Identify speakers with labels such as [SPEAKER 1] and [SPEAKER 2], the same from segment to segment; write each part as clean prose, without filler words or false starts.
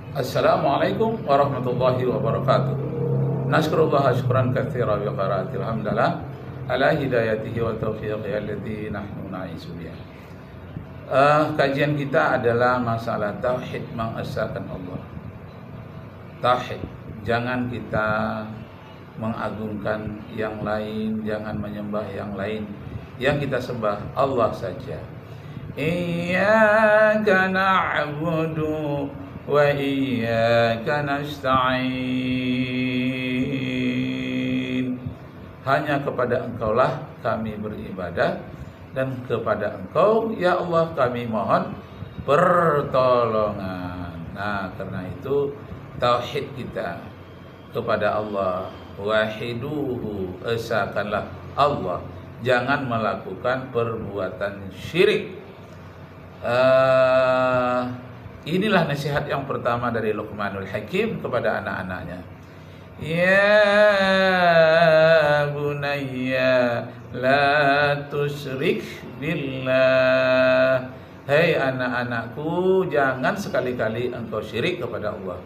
[SPEAKER 1] Assalamualaikum warahmatullahi wabarakatuh. Naskurullah syukran katsira wa qiraatil hamdalah ala hidayatihi wa taufiqihi allati nahnu na'isu biha. Kajian kita adalah masalah tauhid, mengesahkan Allah. Tauhid, jangan kita mengagungkan yang lain, jangan menyembah yang lain. Yang kita sembah Allah saja. Iyyaka na'budu wa iyyaka nasta'in. Hanya kepada Engkaulah kami beribadah, dan kepada Engkau ya Allah kami mohon pertolongan. Nah, karena itu tauhid kita kepada Allah, wahiduhu, esakanlah Allah, jangan melakukan perbuatan syirik. Inilah nasihat yang pertama dari Luqmanul Hakim kepada anak-anaknya. Ya bunayya la tusyrik billah. Hei anak-anakku, jangan sekali-kali engkau syirik kepada Allah.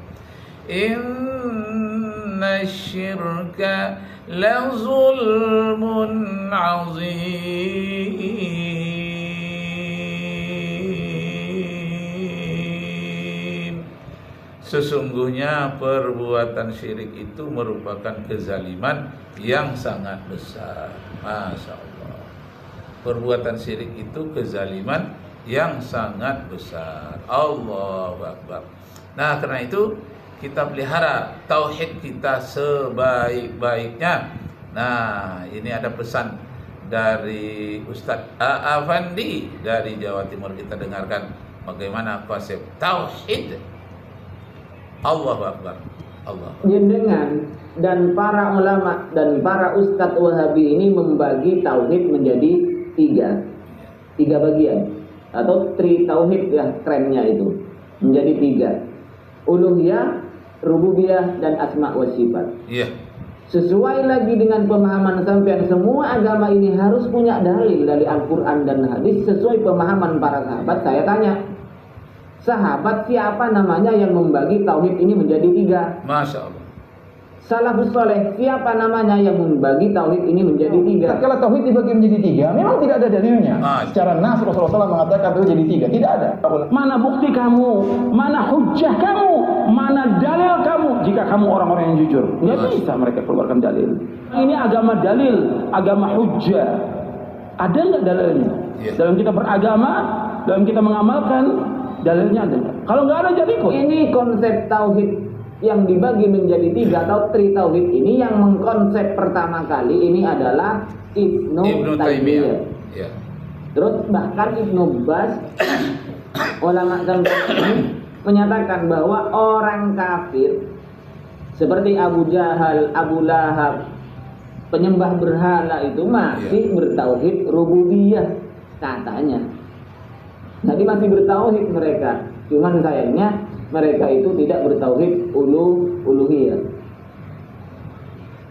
[SPEAKER 1] Inna syirka la zulmun azim. Sesungguhnya perbuatan syirik itu merupakan kezaliman yang sangat besar. Masya Allah. Perbuatan syirik itu kezaliman yang sangat besar. Allahu Akbar. Nah, karena itu kita pelihara tauhid kita sebaik-baiknya. Nah, ini ada pesan dari Ustadz Afandi dari Jawa Timur. Kita dengarkan bagaimana konsep tauhid. Allahu Akbar. Allah.
[SPEAKER 2] Jenengan dan para ulama dan para ustadz Wahabi ini membagi tauhid menjadi tiga bagian, atau tri tauhid ya, kerennya itu menjadi tiga: uluhiyah, rububiyah, dan asma wa sifat.
[SPEAKER 1] Iya.
[SPEAKER 2] Sesuai lagi dengan pemahaman sampean, semua agama ini harus punya dalil dari Al-Quran dan hadis sesuai pemahaman para sahabat. Saya tanya, sahabat siapa namanya yang membagi tauhid ini menjadi tiga?
[SPEAKER 1] Masya Allah.
[SPEAKER 2] Salafus saleh siapa namanya yang membagi tauhid ini menjadi tiga?
[SPEAKER 3] Kalau tauhid dibagi menjadi tiga, memang tidak ada dalilnya. Secara nas Rasulullah SAW mengatakan tauhid jadi tiga, tidak ada.
[SPEAKER 4] Mana bukti kamu? Mana hujjah kamu? Mana dalil kamu? Jika kamu orang-orang yang jujur, nggak bisa mereka keluarkan dalil. Ini agama dalil, agama hujjah. Ada nggak dalilnya? Dalam kita beragama, dalam kita mengamalkan, dalilnya ada nggak? Kalau nggak ada, jadi ikut.
[SPEAKER 2] Ini konsep tauhid yang dibagi menjadi tiga atau tri tauhid ini yang mengkonsep pertama kali ini adalah Ibnu Taimiyah.
[SPEAKER 1] Ya.
[SPEAKER 2] Terus bahkan Ibnu Bas ulama dan ini menyatakan bahwa orang kafir seperti Abu Jahal, Abu Lahab, penyembah berhala itu masih bertauhid rububiyah katanya. Jadi masih bertauhid mereka. Cuman sayangnya mereka itu tidak bertauhid uluhiyah.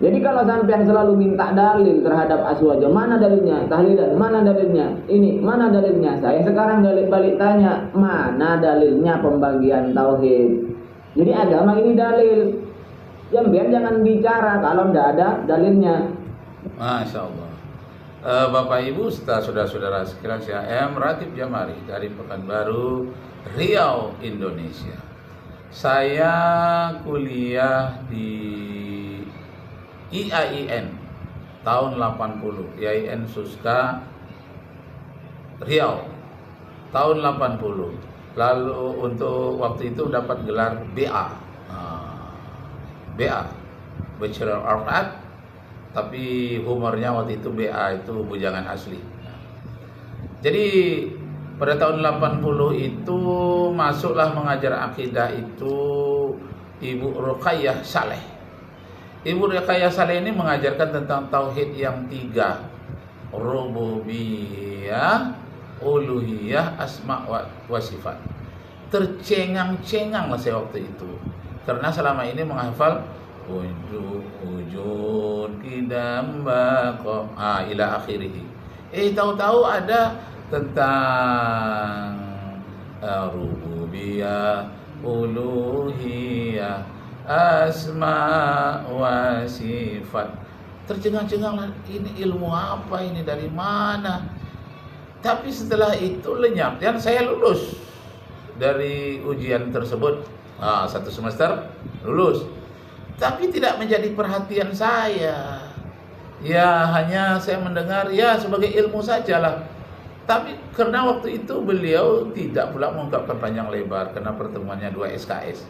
[SPEAKER 2] Jadi kalau sampean selalu minta dalil terhadap aswaja, mana dalilnya? Tahlilan, mana dalilnya? Ini, mana dalilnya? Saya sekarang balik tanya, mana dalilnya pembagian tauhid? Jadi agama ini dalil. Jangan bicara kalau tidak ada dalilnya.
[SPEAKER 1] Masya Allah. Bapak Ibu, saudara-saudara sekalian, saya M. Ratib Jamari dari Pekanbaru, Riau, Indonesia. Saya kuliah di IAIN tahun 80, IAIN Suska Riau tahun 80. Lalu untuk waktu itu dapat gelar BA. BA, Bachelor of Art, tapi humornya waktu itu BA itu bujangan asli. Jadi pada tahun 80 itu masuklah mengajar akidah itu Ibu Ruqayyah Saleh. Ibu Ruqayyah Saleh ini mengajarkan tentang tauhid yang tiga: rububiyah, uluhiyah, asma wa sifat. Tercengang-cengang lah saya waktu itu, karena selama ini menghafal wujud kidam baqo ila akhirih. Tahu-tahu ada tentang rububiyah, uluhiyah, asma wa sifat. Tercengang-cengang, ini ilmu apa ini, dari mana? Tapi setelah itu lenyap dan saya lulus dari ujian tersebut. 1 semester lulus. Tapi tidak menjadi perhatian saya. Ya hanya saya mendengar ya sebagai ilmu sajalah. Tapi karena waktu itu beliau tidak pula mengungkapkan panjang lebar karena pertemuannya 2 SKS.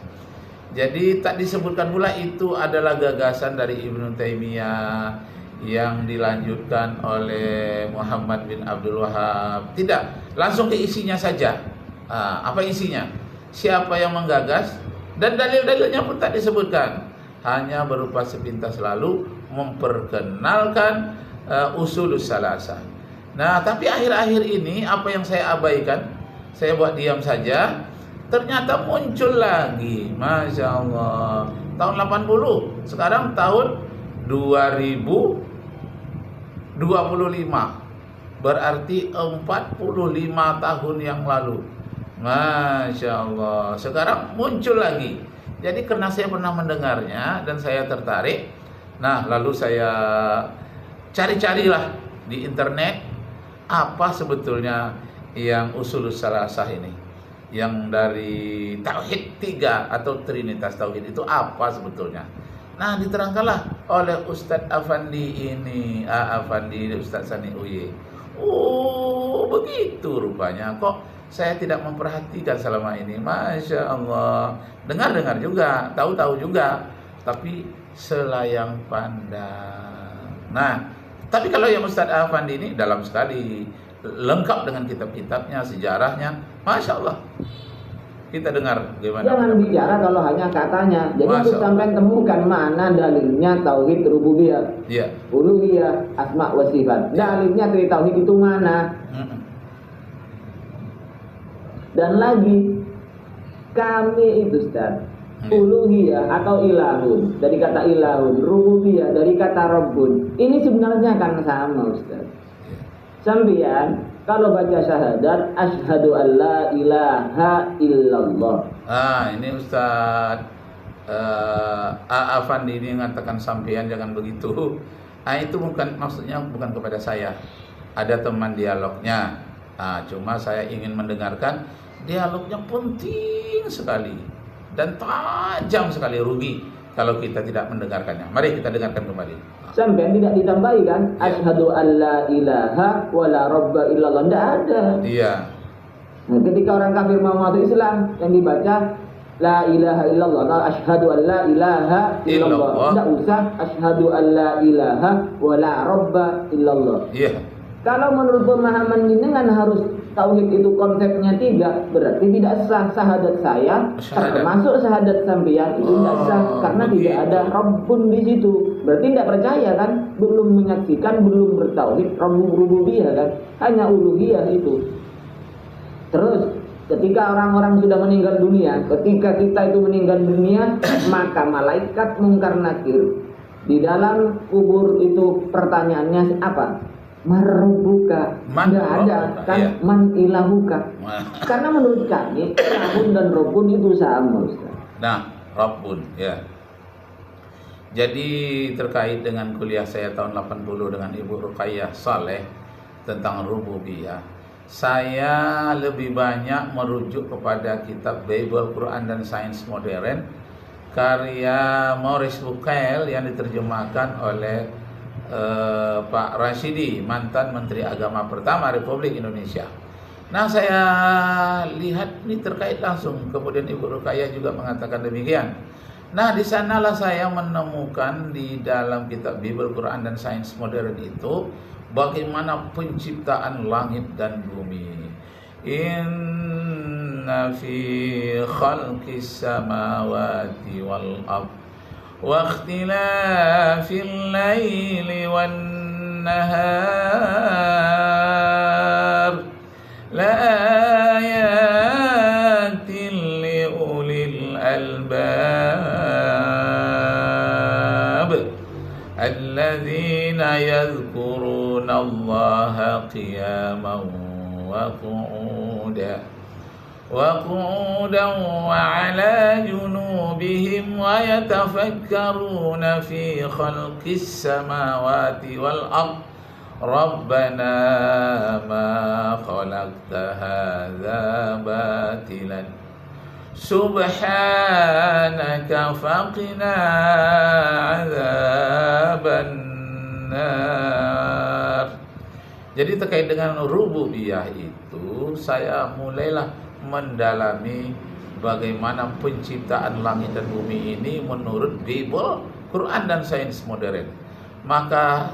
[SPEAKER 1] Jadi tak disebutkan pula itu adalah gagasan dari Ibnu Taimiyah yang dilanjutkan oleh Muhammad bin Abdul Wahab. Tidak, langsung ke isinya saja. Apa isinya? Siapa yang menggagas? Dan dalil-dalilnya pun tak disebutkan. Hanya berupa sepintas lalu memperkenalkan usulus salasah. Nah, tapi akhir-akhir ini apa yang saya abaikan, saya buat diam saja. Ternyata muncul lagi, Masya Allah. Tahun 80, sekarang tahun 2025. Berarti 45 tahun yang lalu. Masya Allah. Sekarang muncul lagi. Jadi karena saya pernah mendengarnya dan saya tertarik. Nah, lalu saya cari-carilah di internet apa sebetulnya yang usulus salasah ini, yang dari tauhid 3 atau trinitas tauhid itu apa sebetulnya. Nah, diterangkanlah oleh Ustadz Afandi ini, Afandi Ustadz Sani Uye. Oh, begitu rupanya. Kok saya tidak memperhatikan selama ini. Masya Allah. Dengar-dengar juga, tahu-tahu juga, tapi selayang pandang. Nah, tapi kalau yang Ustadz Afandi ini dalam sekali, lengkap dengan kitab-kitabnya, sejarahnya, Masya Allah. Kita dengar gimana.
[SPEAKER 2] Jangan bicara kalau hanya katanya. Jadi untuk sampai temukan mana dalilnya tauhid rububiyah, uluhiyah, asma wa sifat. Dalilnya dari tauhid itu mana? Dan lagi kami itu Ustaz, uluhiyah atau ilahun, dari kata ilahun, rububiyah dari kata rabbun. Ini sebenarnya kan sama Ustaz. Sambian kalau baca syahadat asyhadu an la ilaha illallah.
[SPEAKER 1] Ini Ustaz Afandi ini mengatakan sampean jangan begitu. Itu bukan maksudnya, bukan kepada saya. Ada teman dialognya. Cuma saya ingin mendengarkan. Dialognya penting sekali dan tajam sekali, rugi kalau kita tidak mendengarkannya. Mari kita dengarkan kembali.
[SPEAKER 2] Sampai tidak ditambahi kan? Asyhadu an la ilaha wa la rabba illallah. Tidak ada.
[SPEAKER 1] Iya.
[SPEAKER 2] Nah, ketika orang kafir mau masuk Islam, yang dibaca la ilaha illallah. Nah, asyhadu an la ilaha illallah. Tidak usah asyhadu an la ilaha wa la rabba illallah.
[SPEAKER 1] Iya.
[SPEAKER 2] Kalau menurut pemahaman jenengan harus tauhid itu konsepnya 3, berarti tidak sah syahadat saya, termasuk syahadat sampeyan itu tidak sah karena tidak ada Rabbun di situ. Berarti tidak percaya kan? Belum menyaksikan, belum bertauhid rububiyah kan? Hanya uluhiyah itu. Terus ketika orang-orang sudah meninggal dunia, ketika kita itu meninggal dunia, maka malaikat mungkar nakir di dalam kubur itu pertanyaannya apa? Marbuka, tidak ada kan? Iya. Man ilahuka. Karena menurut kami Rabbun dan Rabbun itu sama Ustaz.
[SPEAKER 1] Nah, Rabbun ya. Jadi terkait dengan kuliah saya tahun 80 dengan Ibu Ruqayyah Saleh tentang rububiyah, saya lebih banyak merujuk kepada kitab Bible, Quran dan Sains Modern karya Maurice Bucaille yang diterjemahkan oleh Pak Rashidi, mantan Menteri Agama pertama Republik Indonesia. Nah, saya lihat ini terkait langsung. Kemudian Ibu Ruqayyah juga mengatakan demikian. Nah, di sanalah saya menemukan di dalam kitab Bible, Quran dan Sains Modern itu bagaimana penciptaan langit dan bumi. Inna fi khalqis samawati wal ardh واختلاف الليل والنهار لآيات لأولي الألباب الذين يذكرون الله قياما وقعودا وقعودا وعلى جنوبهم ويتفكرون في خلق السماوات والأرض ربنا ما خلقت هذا باطلا سبحانك فقنا عذاب النار. Jadi terkait dengan rububiyah itu saya mulailah mendalami bagaimana penciptaan langit dan bumi ini menurut Bible, Quran dan sains modern. Maka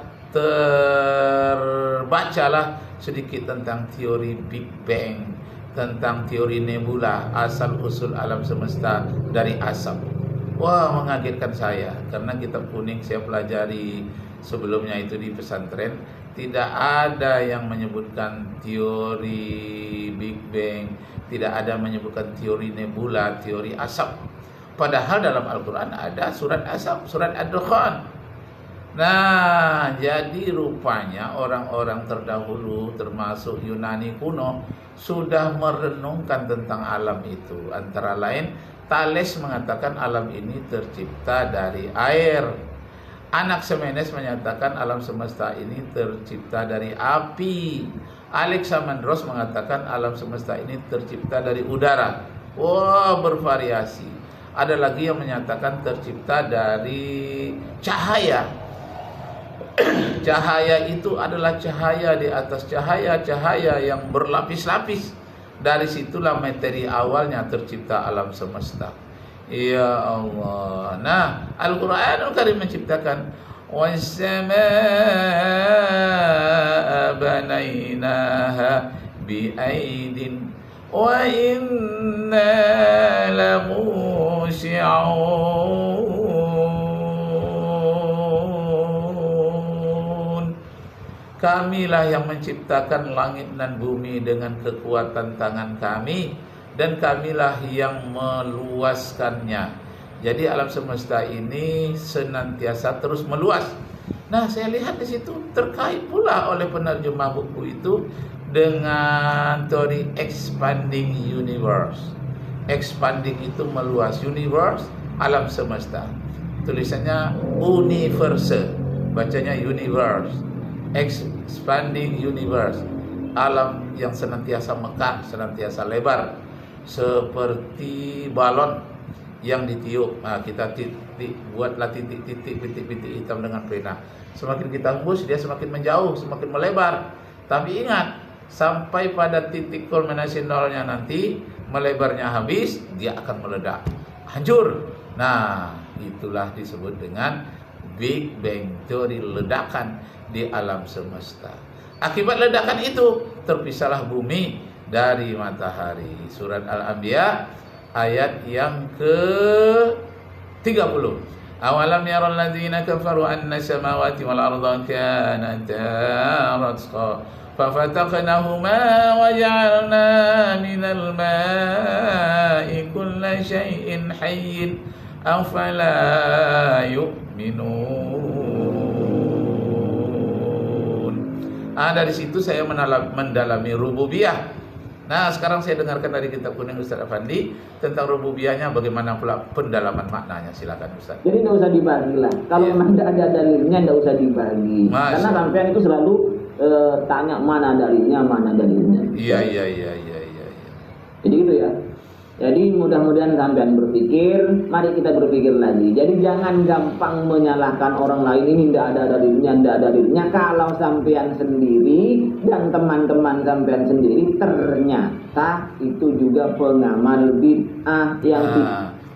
[SPEAKER 1] terbacalah sedikit tentang teori Big Bang, tentang teori nebula, asal usul alam semesta dari asap. Wah, mengagetkan saya karena kitab kuning saya pelajari sebelumnya itu di pesantren, tidak ada yang menyebutkan teori Big Bang, tidak ada menyebutkan teori nebula, teori asap. Padahal dalam Al-Quran ada surat asap, surat Ad-Dukhan. Nah, jadi rupanya orang-orang terdahulu termasuk Yunani kuno sudah merenungkan tentang alam itu. Antara lain, Thales mengatakan alam ini tercipta dari air. Anaximenes menyatakan alam semesta ini tercipta dari api. Alexandros mengatakan alam semesta ini tercipta dari udara. Wah, bervariasi. Ada lagi yang menyatakan tercipta dari cahaya. Cahaya itu adalah cahaya di atas cahaya, cahaya yang berlapis-lapis. Dari situlah materi awalnya tercipta alam semesta. Ya Allah. Nah, Al-Quranul Karim menciptakan was-samaa'a banainaha bi'aidin wa inna lamusyi'un. Kamilah yang menciptakan langit dan bumi dengan kekuatan tangan kami, dan kamilah yang meluaskannya. Jadi alam semesta ini senantiasa terus meluas. Nah, saya lihat di situ terkait pula oleh penerjemah buku itu dengan teori expanding universe. Expanding itu meluas, universe alam semesta. Tulisannya universe, bacanya universe. Expanding universe, alam yang senantiasa mekar, senantiasa lebar. Seperti balon yang ditiup. Nah, kita buatlah titik-titik hitam dengan pena. Semakin kita hembus, dia semakin menjauh, semakin melebar. Tapi ingat, sampai pada titik kulminasi nolnya nanti, melebarnya habis, dia akan meledak, hancur. Nah, itulah disebut dengan Big Bang, teori ledakan di alam semesta. Akibat ledakan itu, terpisahlah bumi dari matahari. Surat Al-Anbiya ayat yang ke-30. Awalam yaral ladzina kafaru anna samawati wal arda kanata ratqa fafataqnahuma wa ja'alna minal ma'i kulla syai'in hayyin afala yu'minun. Dari situ saya mendalami rububiyah. Nah, sekarang saya dengarkan dari kitab kuning Ustaz Afandi tentang rububiyahnya, bagaimana pula pendalaman maknanya. Silakan Ustaz.
[SPEAKER 2] Jadi nggak usah dibagi lah. Kalau memang tidak ada dalilnya, nggak usah dibagi. Karena sampean itu selalu tanya mana dalilnya.
[SPEAKER 1] Iya.
[SPEAKER 2] Jadi gitu ya. Jadi mudah-mudahan sampean berpikir, mari kita berpikir lagi. Jadi jangan gampang menyalahkan orang lain, ini tidak ada dalilnya. Kalau sampean sendiri dan teman-teman sampean sendiri ternyata itu juga pengamal bid'ah yang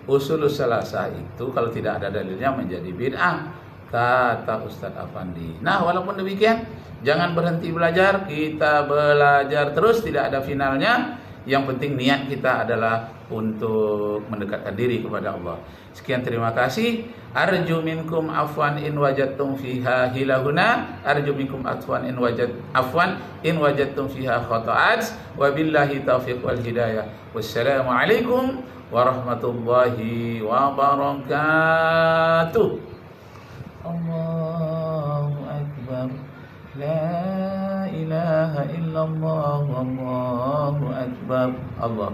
[SPEAKER 1] usul salasah itu kalau tidak ada dalilnya menjadi bid'ah, kata Ustadz Afandi. Nah, walaupun demikian, jangan berhenti belajar. Kita belajar terus, tidak ada finalnya. Yang penting niat kita adalah untuk mendekatkan diri kepada Allah. Sekian, terima kasih. Arju minkum afwan in wajadtum fiha hilahuna. Arju minkum afwan in wajadtum fiha khata'at. Wabillahi taufiq wal hidayah. Wassalamualaikum warahmatullahi wabarakatuh. Allahu akbar. La ilaha illallah, Allahu akbar. Allah